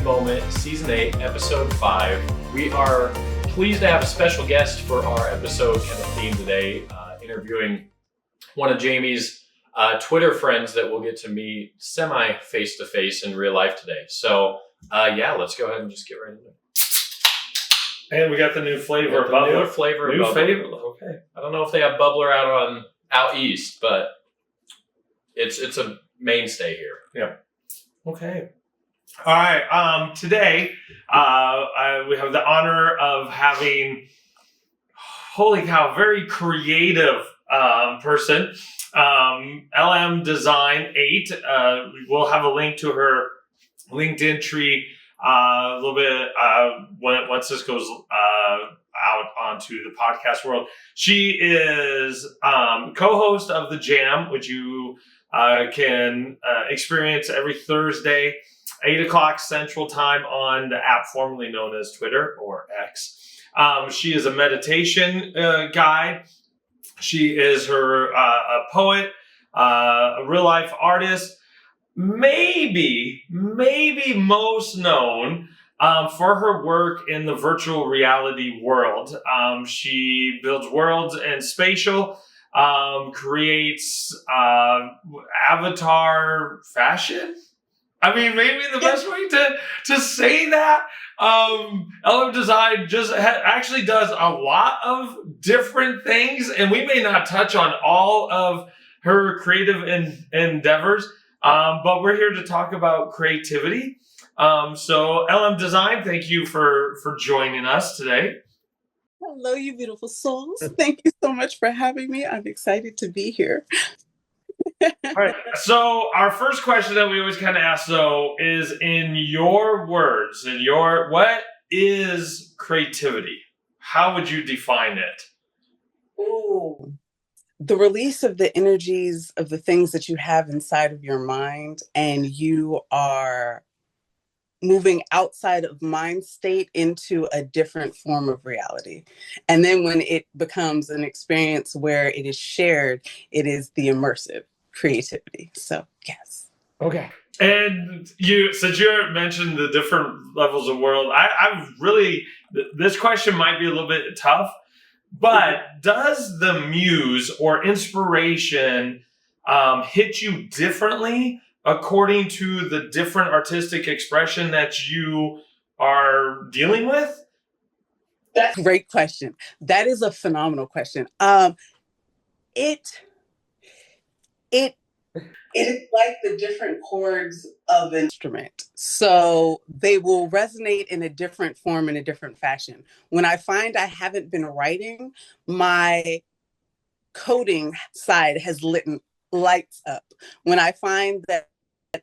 Moment, Season 8, Episode 5. We are pleased to have a special guest for our episode kind of theme today, interviewing one of Jamie's Twitter friends that we'll get to meet semi face-to-face in real life today. So, let's go ahead and just get right into it. And we got the new flavor of bubbler. New flavor of bubbler. Okay. I don't know if they have bubbler out east, but it's a mainstay here. Yeah. Okay. All right. Today, we have the honor of having, holy cow, very creative person, LMDesigns8. We'll have a link to her LinkedIn tree a little bit once this goes out onto the podcast world. She is co-host of The Jam, which you can experience every Thursday, 8 o'clock Central Time on the app formerly known as Twitter or X. She is a meditation guide. She is a poet, a real life artist, maybe most known for her work in the virtual reality world. She builds worlds and spatial, creates avatar fashion. I mean, maybe the best way to say that. LM Design actually does a lot of different things, and we may not touch on all of her creative endeavors, but we're here to talk about creativity. So LM Design, thank you for joining us today. Hello, you beautiful souls. Thank you so much for having me. I'm excited to be here. All right. So our first question that we always kind of ask, though, is in your words, what is creativity? How would you define it? Ooh. The release of the energies of the things that you have inside of your mind, and you are moving outside of mind state into a different form of reality. And then when it becomes an experience where it is shared, it is the immersive creativity. So, yes. Okay. And since you mentioned the different levels of world, this question might be a little bit tough, but does the muse or inspiration hit you differently according to the different artistic expression that you are dealing with? That's a great question. That is a phenomenal question. It is like the different chords of an instrument. So they will resonate in a different form, in a different fashion. When I find I haven't been writing, my coding side has lit lights up. When I find that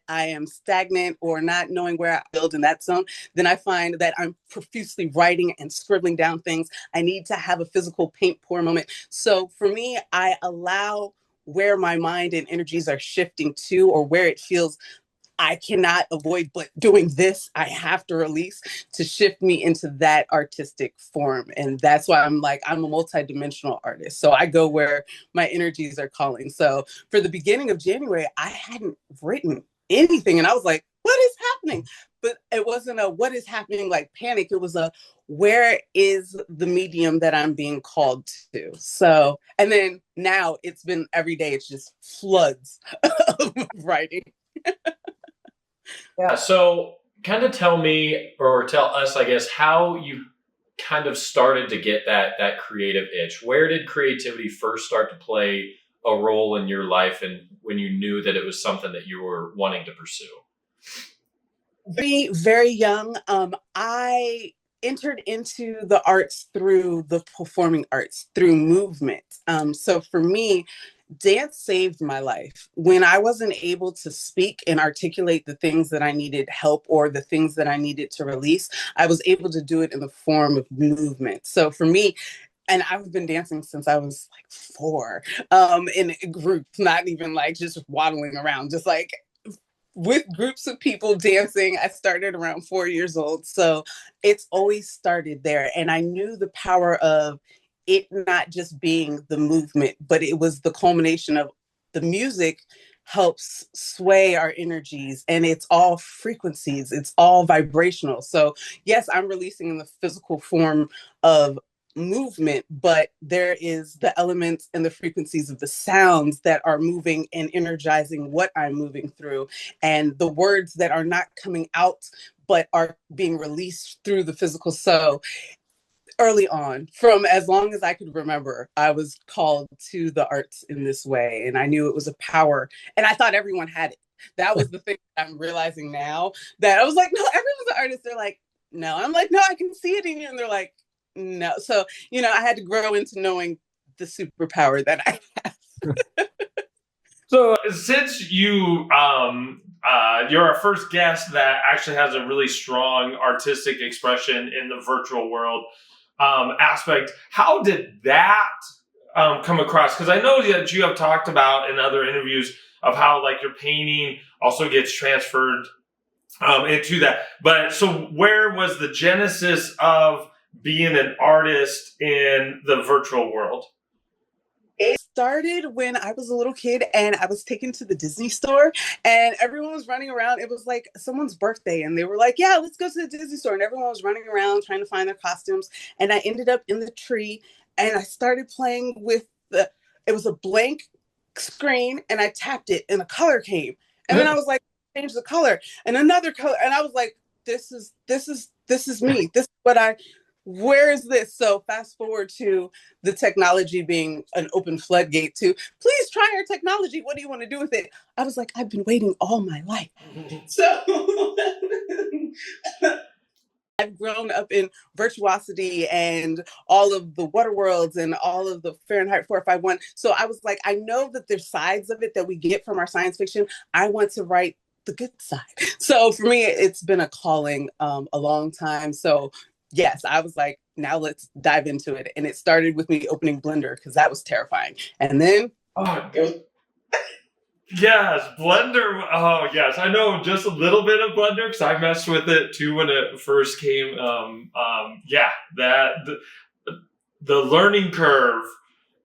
I am stagnant or not knowing where I build in that zone, then I find that I'm profusely writing and scribbling down things. I need to have a physical paint pour moment. So for me, I allow where my mind and energies are shifting to, or where it feels I cannot avoid but doing this, I have to release, to shift me into that artistic form. And that's why I'm a multidimensional artist. So I go where my energies are calling. So for the beginning of January, I hadn't written anything. And I was like, what is happening? But it wasn't a what is happening like panic. It was a where is the medium that I'm being called to? So, and then now it's been every day, it's just floods of writing. Yeah. So kind of tell me, or tell us, I guess, how you kind of started to get that creative itch. Where did creativity first start to play a role in your life, and when you knew that it was something that you were wanting to pursue? Very, very young. I entered into the arts through the performing arts, through movement. So for me, dance saved my life. When I wasn't able to speak and articulate the things that I needed help or the things that I needed to release, I was able to do it in the form of movement. So for me, and I've been dancing since I was like 4, in groups, not even like just waddling around, just like with groups of people dancing. I started around 4 years old. So it's always started there. And I knew the power of it not just being the movement, but it was the culmination of the music helps sway our energies, and it's all frequencies, it's all vibrational. So yes, I'm releasing in the physical form of movement, but there is the elements and the frequencies of the sounds that are moving and energizing what I'm moving through, and the words that are not coming out but are being released through the physical. So early on, from as long as I could remember, I was called to the arts in this way, and I knew it was a power, and I thought everyone had it. That was the thing that I'm realizing now, that I was like, no, everyone's an artist. They're like, no. I'm like, no, I can see it in you. And they're like, no. So, I had to grow into knowing the superpower that I have. So since you're our first guest that actually has a really strong artistic expression in the virtual world aspect, how did that come across? Because I know that you have talked about in other interviews of how like your painting also gets transferred into that. But so where was the genesis of being an artist in the virtual world? It started when I was a little kid and I was taken to the Disney store and everyone was running around. It was like someone's birthday and they were like, yeah, let's go to the Disney store. And everyone was running around trying to find their costumes. And I ended up in the tree and I started playing with it was a blank screen and I tapped it and a color came. And then I was like, change the color and another color. And I was like, this is me. This is what where is this? So fast forward to the technology being an open floodgate to, please try our technology. What do you want to do with it? I was like, I've been waiting all my life. So I've grown up in virtuosity and all of the water worlds and all of the Fahrenheit 451. So I was like, I know that there's sides of it that we get from our science fiction. I want to write the good side. So for me, it's been a calling a long time. So yes, I was like, now let's dive into it. And it started with me opening Blender because that was terrifying. And then yes, Blender. Oh, yes. I know just a little bit of Blender because I messed with it too when it first came. The learning curve,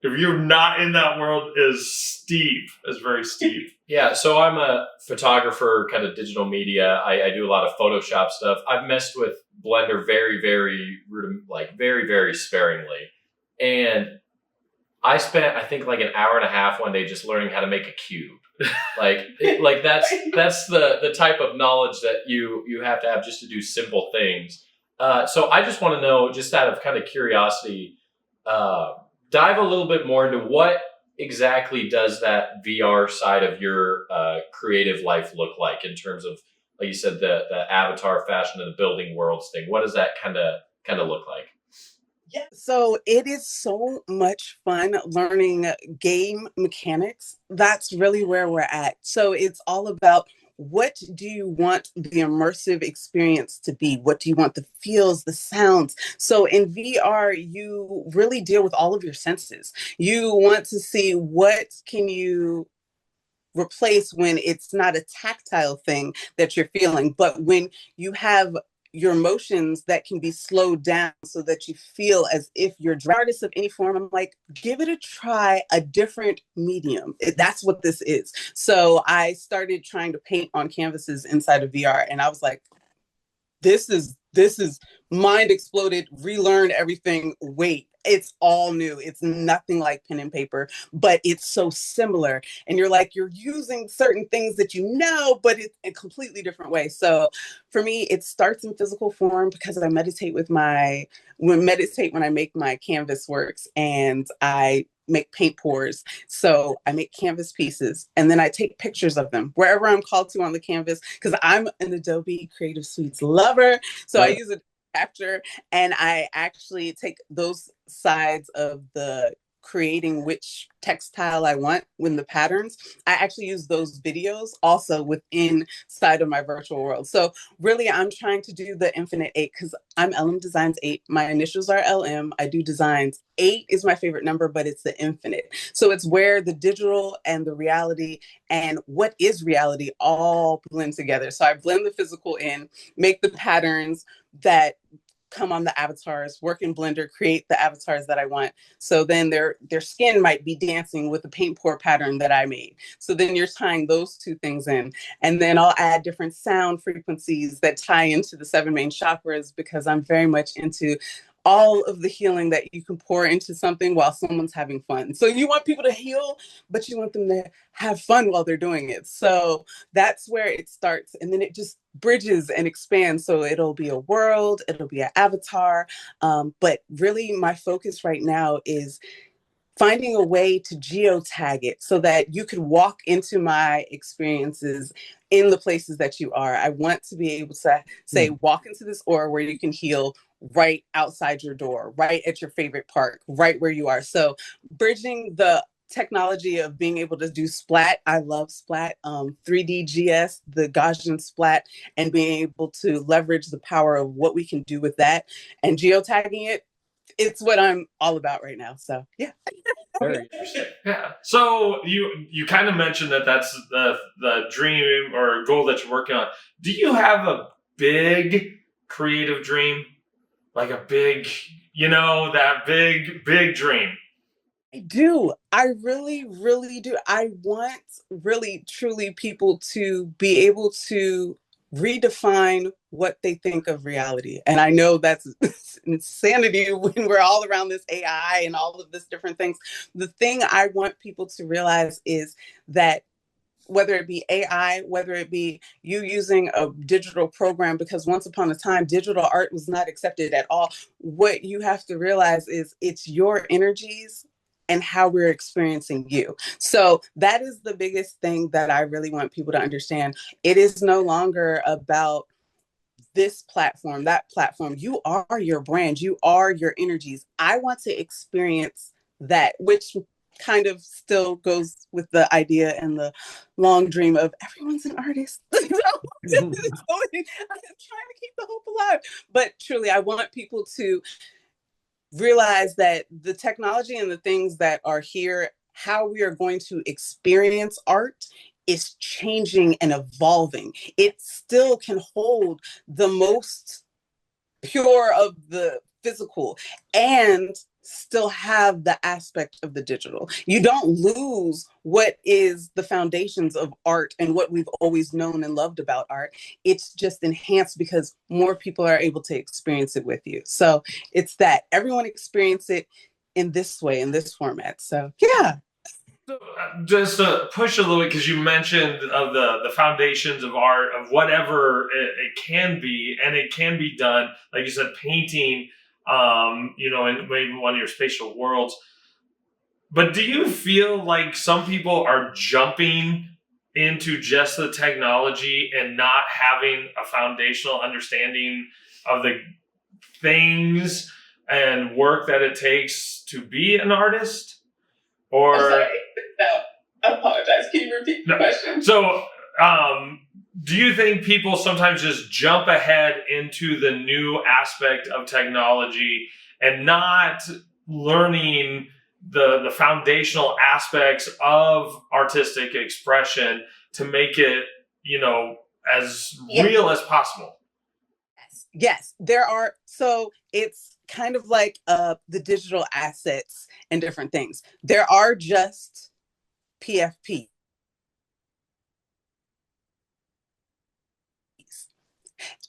if you're not in that world, is steep. It's very steep. Yeah, so I'm a photographer, kind of digital media. I do a lot of Photoshop stuff. I've messed with Blender very, very, very, very sparingly. And I spent, I think, like an hour and a half one day just learning how to make a cube. That's the type of knowledge that you have to have just to do simple things. So I just want to know, just out of kind of curiosity, dive a little bit more into what exactly does that VR side of your creative life look like in terms of, like you said, the avatar fashion and the building worlds thing. What does that kind of look like? Yeah, so it is so much fun learning game mechanics. That's really where we're at. So it's all about, what do you want the immersive experience to be? What do you want the feels, the sounds? So in VR, you really deal with all of your senses. You want to see what can you replace when it's not a tactile thing that you're feeling, but when you have your emotions that can be slowed down so that you feel as if you're an artist of any form. I'm like, give it a try, a different medium. That's what this is. So I started trying to paint on canvases inside of VR, and I was like, this is mind exploded, relearn everything. Wait, it's all new. It's nothing like pen and paper, but it's so similar. And you're like, you're using certain things that but it's a completely different way. So for me, it starts in physical form because I meditate when I make my canvas works, and I make paint pours. So I make canvas pieces and then I take pictures of them wherever I'm called to on the canvas, because I'm an Adobe Creative Suites lover. So I use it to capture, and I actually take those sides of the creating which textile I want when the patterns, I actually use those videos also within side of my virtual world. So really I'm trying to do the infinite 8 because I'm LMDesigns8. My initials are LM. I do designs. 8 is my favorite number, but it's the infinite. So it's where the digital and the reality and what is reality all blend together. So I blend the physical in, make the patterns that come on the avatars, work in Blender, create the avatars that I want. So then their skin might be dancing with the paint pour pattern that I made. So then you're tying those two things in. And then I'll add different sound frequencies that tie into the 7 main chakras, because I'm very much into all of the healing that you can pour into something while someone's having fun. So you want people to heal, but you want them to have fun while they're doing it. So that's where it starts. And then it just bridges and expands. So it'll be a world, it'll be an avatar. But really my focus right now is finding a way to geotag it so that you could walk into my experiences in the places that you are. I want to be able to say, walk into this aura where you can heal right outside your door, right at your favorite park, right where you are. So bridging the technology of being able to do splat. I love splat, 3D GS, the Gaussian splat, and being able to leverage the power of what we can do with that and geotagging it. It's what I'm all about right now. So yeah. Very interesting. Yeah. So you kind of mentioned that that's the dream or goal that you're working on. Do you have a big creative dream? Like a big, that big dream? I do. I really, really do. I want really, truly people to be able to redefine what they think of reality. And I know that's insanity when we're all around this AI and all of this different things. The thing I want people to realize is that whether it be AI, whether it be you using a digital program, because once upon a time, digital art was not accepted at all. What you have to realize is it's your energies and how we're experiencing you. So that is the biggest thing that I really want people to understand. It is no longer about this platform, that platform. You are your brand, you are your energies. I want to experience that, which kind of still goes with the idea and the long dream of everyone's an artist. I'm trying to keep the hope alive. But truly, I want people to realize that the technology and the things that are here, how we are going to experience art is changing and evolving. It still can hold the most pure of the physical and still have the aspect of the digital. You don't lose what is the foundations of art and what we've always known and loved about art. It's just enhanced because more people are able to experience it with you. So it's that everyone experience it in this way, in this format. So yeah. So, just to push a little bit, because you mentioned of the foundations of art, of whatever it can be, and it can be done, like you said, painting, in maybe one of your spatial worlds. But do you feel like some people are jumping into just the technology and not having a foundational understanding of the things and work that it takes to be an artist? Or I'm sorry. No, I apologize. Can you repeat the question? So, do you think people sometimes just jump ahead into the new aspect of technology and not learning the foundational aspects of artistic expression to make it, as real as possible? Yes, there are. So it's kind of like the digital assets and different things. There are just PFP.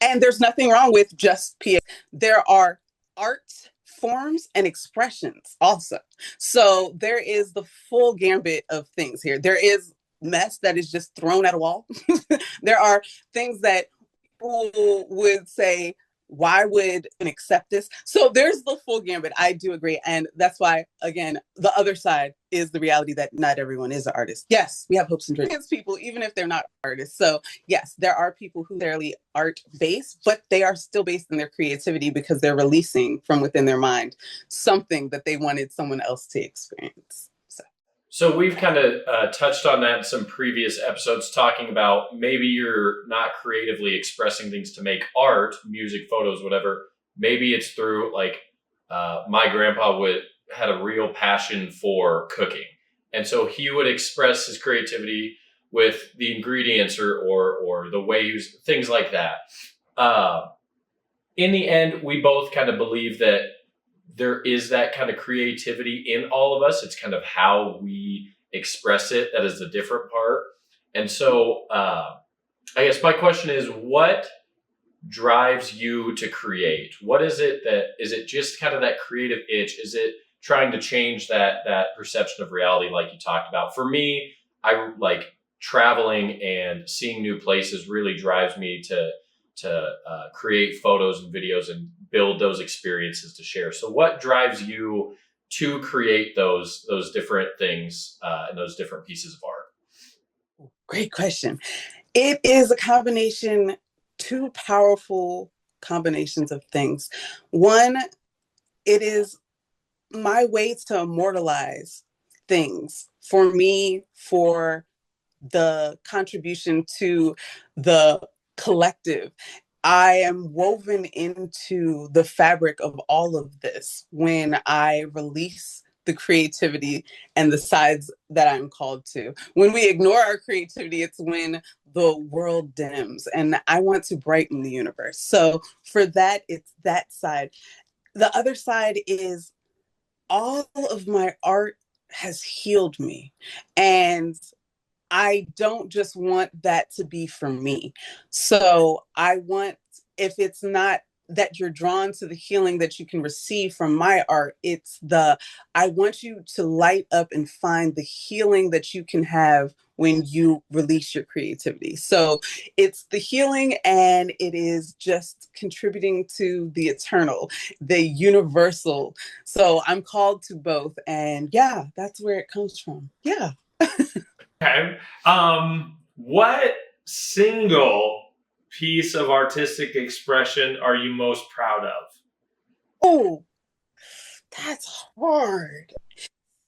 And there's nothing wrong with just PFP. There are art forms and expressions also. So there is the full gambit of things here. There is mess that is just thrown at a wall. There are things that people would say, why would an accept this? So there's the full gambit. I do agree. And that's why, again, the other side is the reality that not everyone is an artist. Yes, we have hopes and dreams. People, even if they're not artists. So yes, there are people who are fairly art-based, but they are still based in their creativity because they're releasing from within their mind something that they wanted someone else to experience. So we've kind of touched on that in some previous episodes, talking about maybe you're not creatively expressing things to make art, music, photos, whatever. Maybe it's through my grandpa had a real passion for cooking. And so he would express his creativity with the ingredients or the way he used things like that. in the end, we both kind of believe that there is that kind of creativity in all of us. It's kind of how we express it that is the different part. And so I guess my question is, what drives you to create? What is it is it just kind of that creative itch? Is it trying to change that perception of reality like you talked about? For me, I like traveling and seeing new places really drives me to create photos and videos and build those experiences to share. So what drives you to create those different things and those different pieces of art? Great question. It is a combination, two powerful combinations of things. One, it is my way to immortalize things for me, for the contribution to the collective. I am woven into the fabric of all of this when I release the creativity and the sides that I'm called to. When we ignore our creativity, it's when the world dims, and I want to brighten the universe. So for that, it's that side. The other side is all of my art has healed me, and I don't just want that to be for me. So I want, if it's not that you're drawn to the healing that you can receive from my art, it's I want you to light up and find the healing that you can have when you release your creativity. So it's the healing, and it is just contributing to the eternal, the universal. So I'm called to both. And yeah, that's where it comes from. Yeah. Okay. What single piece of artistic expression are you most proud of? Oh, that's hard.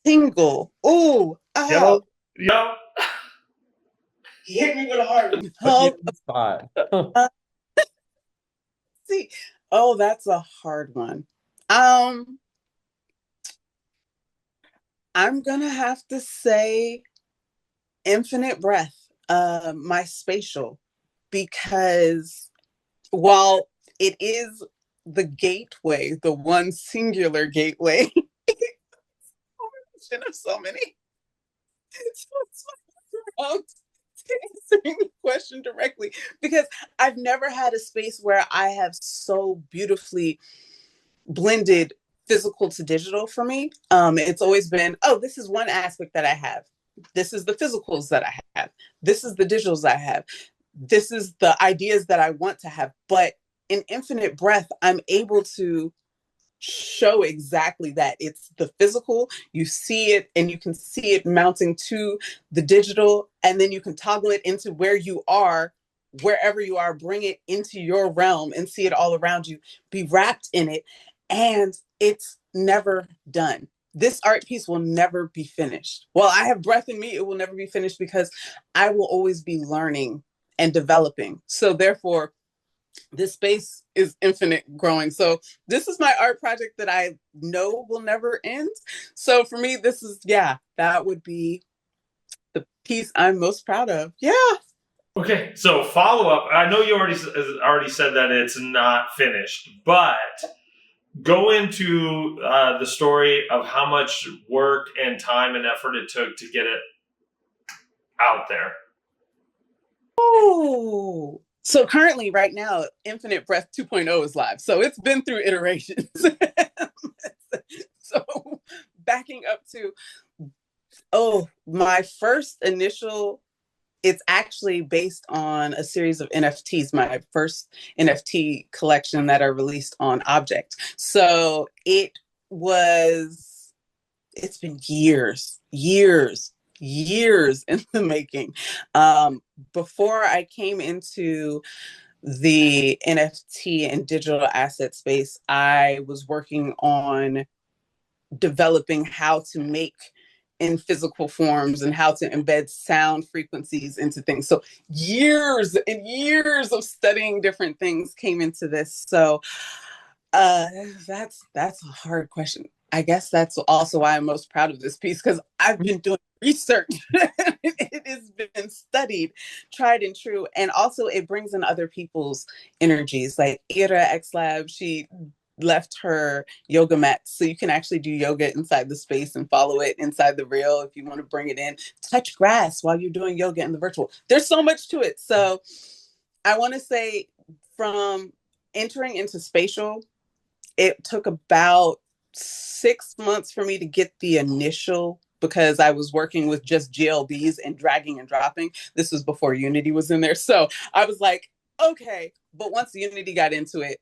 Single. Oh, Yep. Yep. He hit me with a hard one. Spot. See, that's a hard one. I'm gonna have to say Infinite Breath, my spatial, because while it is the gateway, the one singular gateway, of so many. So it's answering the question directly, because I've never had a space where I have so beautifully blended physical to digital for me. It's always been, this is one aspect that I have. This is the physicals that I have. This is the digitals I have. This is the ideas that I want to have. But in Infinite Breath, I'm able to show exactly that. It's the physical, you see it, and you can see it mounting to the digital, and then you can toggle it into where you are, wherever you are, bring it into your realm and see it all around you, be wrapped in it, and it's never done. This art piece will never be finished. While I have breath in me, it will never be finished, because I will always be learning and developing. So therefore, this space is infinite growing. So this is my art project that I know will never end. So for me, this is, that would be the piece I'm most proud of. Yeah. Okay, so follow up. I know you already said that it's not finished, but go into the story of how much work and time and effort it took to get it out there. Oh, so currently right now, Infinite Breath 2.0 is live. So it's been through iterations. So backing up to, my first initial, it's actually based on a series of NFTs, my first NFT collection that I released on Object. So it's been years in the making. Before I came into the NFT and digital asset space, I was working on developing how to make in physical forms and how to embed sound frequencies into things. So years and years of studying different things came into this. So that's a hard question. I guess that's also why I'm most proud of this piece, because I've been doing research. It has been studied, tried and true. And also it brings in other people's energies. Like Ira X Lab, she left her yoga mat so you can actually do yoga inside the space and follow it inside the reel if you want to bring it in. Touch grass while you're doing yoga in the virtual. There's so much to it. So I want to say from entering into spatial, it took about 6 months for me to get the initial, because I was working with just GLBs and dragging and dropping. This was before Unity was in there. So I was like, okay. But once Unity got into it,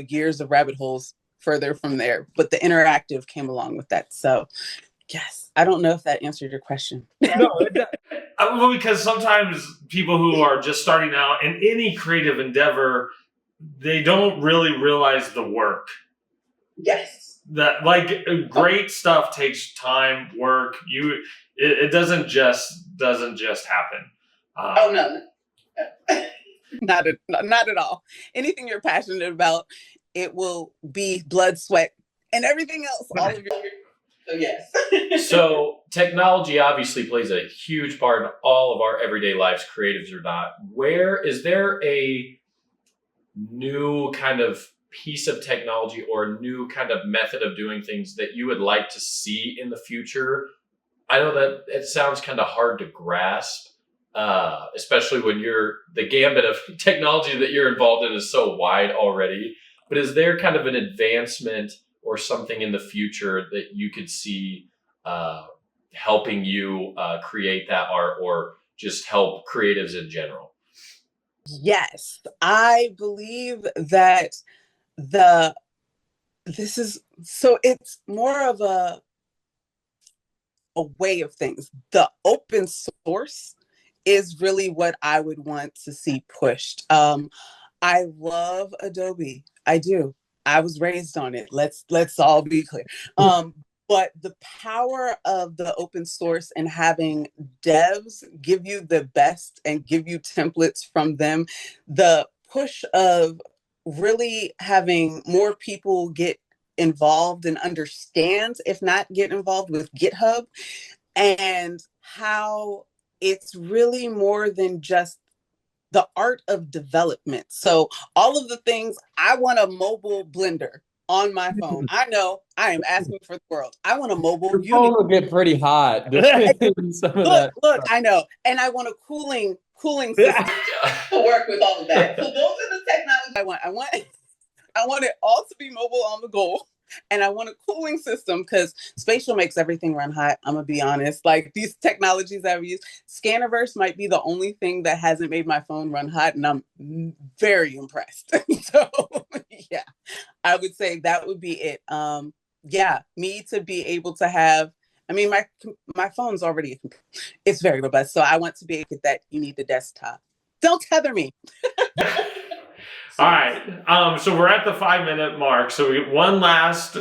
years of rabbit holes further from there. But the interactive came along with that. So yes, I don't know if that answered your question. No, well, because sometimes people who are just starting out in any creative endeavor, they don't really realize the work. Yes. That great stuff takes time, work. It doesn't just happen. Oh no. Not at all. Anything you're passionate about, it will be blood, sweat, and everything else. All of your. So yes. So technology obviously plays a huge part in all of our everyday lives, creatives or not. Where is there a new kind of piece of technology or a new kind of method of doing things that you would like to see in the future? I know that it sounds kind of hard to grasp, especially when the gambit of technology that you're involved in is so wide already. But is there kind of an advancement or something in the future that you could see helping you create that art or just help creatives in general? Yes, I believe that it's more of a way of things. The open source is really what I would want to see pushed. I love Adobe. I do. I was raised on it. Let's all be clear. But the power of the open source and having devs give you the best and give you templates from them, the push of really having more people get involved and understand, if not get involved with GitHub, and how it's really more than just the art of development. So all of the things, I want a mobile blender on my phone. I know I am asking for the world. I want a mobile Your phone will get pretty hot. Look, I know. And I want a cooling system to work with all of that. So those are the technologies I want. I want it all to be mobile on the go. And I want a cooling system because spatial makes everything run hot. I'm going to be honest. Like these technologies I've used, Scannerverse might be the only thing that hasn't made my phone run hot. And I'm very impressed. So yeah, I would say that would be it. Me to be able to have, I mean, my phone's already, it's very robust. So I want to be able to get that. You need the desktop. Don't tether me. All right. So we're at the 5-minute mark. So we get one last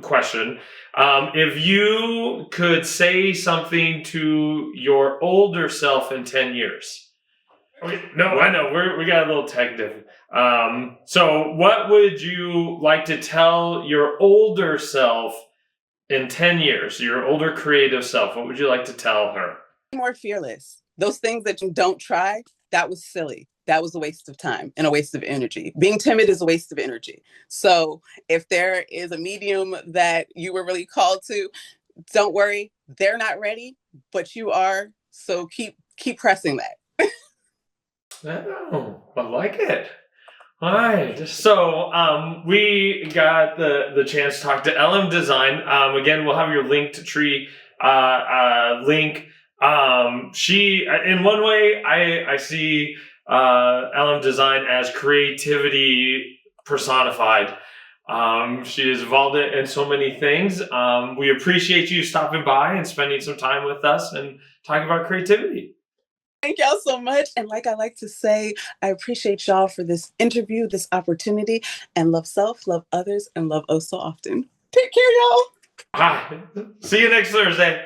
question. If you could say something to your older self in 10 years. Okay, no, I know. We got a little tech different. So what would you like to tell your older self in 10 years? Your older creative self. What would you like to tell her? More fearless. Those things that you don't try, that was silly. That was a waste of time and a waste of energy. Being timid is a waste of energy. So if there is a medium that you were really called to, don't worry, they're not ready, but you are. So keep pressing that. Oh, I like it. All right. So we got the chance to talk to LM Design. Again, we'll have your linked tree link. She, in one way, I see LM Design as creativity personified. She is involved in so many things. We appreciate you stopping by and spending some time with us and talking about creativity. Thank y'all so much. And like I like to say, I appreciate y'all for this interview, this opportunity, and love self, love others, and love oh so often. Take care, y'all. See you next Thursday.